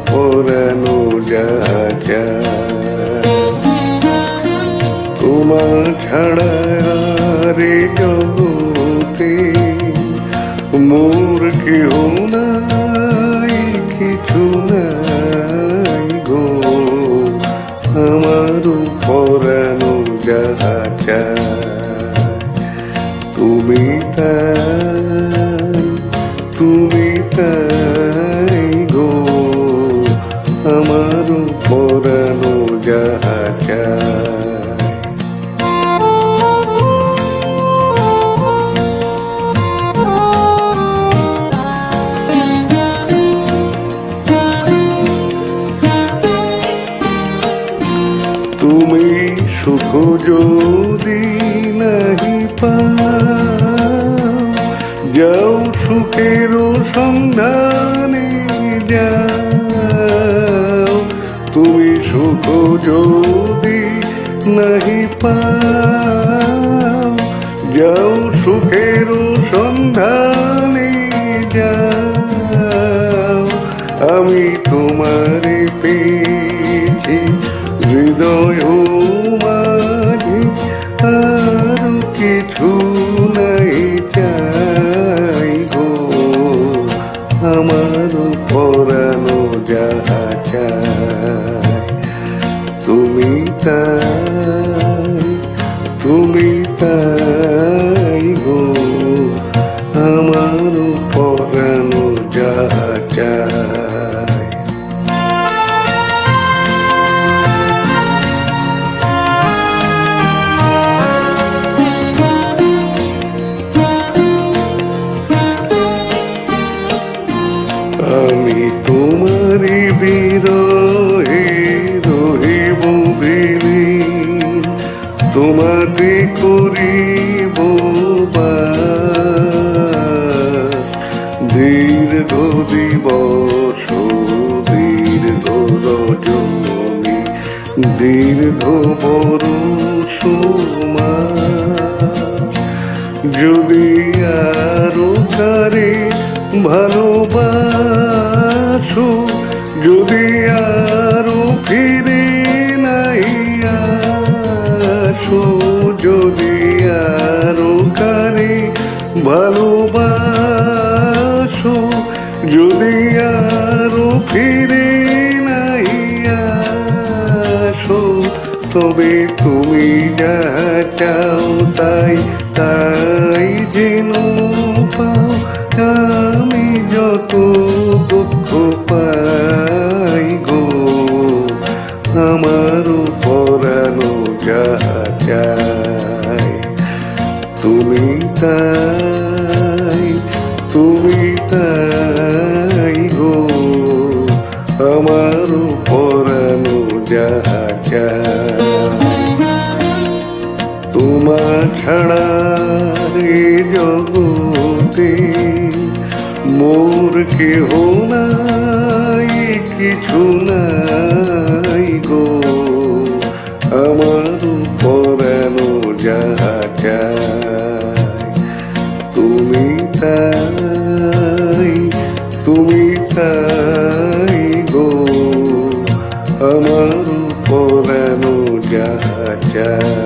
পরানো যা চায়, তোমার ছাড়া রে জগতে মোর কেহ নাই, কিছু নাই গো, আমার পরানো যা চায়। তুমি তাই, তুমি তাই গো, আমার পরানো যা চায়। তুমি সুখ যদি নাহি পাও, যাও সুখের সন্ধানে যাও। তুমি সুখ যদি নাহি পাও, যাও সুখের সন্ধানে যাও। আমি তোমারে পেয়েছি হৃদয় মাঝে, আর কিছু নাই চাই গো, আমার পরানো যা চায়। তুমি তাই, তুমি তাই গো, আমার পরানো যা চায়। আমি তোমারি বিরহে রহিব বিলীন, তোমাতে করিব বাস। দীর্ঘ দিবস দীর্ঘ রজনী, দীর্ঘ বরষ মাস, যদি আরো কারে ভালোবাসো, যদি আরো ফিরে নাই আসো, যদি আরো কারে ভালোবাসো, যদি আরো ফিরে নাই আসো, তবে তুমি যা চাও তাই, তাই যেন পাও। আমি যত দুঃখ পাই গো, আমার পরানো যা চায়। তুমি তাই, তুমি তাই গো, আমার পরানো যা চায়। তোমার ছাড়া রে জগতে মোর কেহ নাই, কিছু নাই গো, আমার পরানো যা চায়। তুমি তাই, তুমি তাই গো, আমার পরানো যা চায়।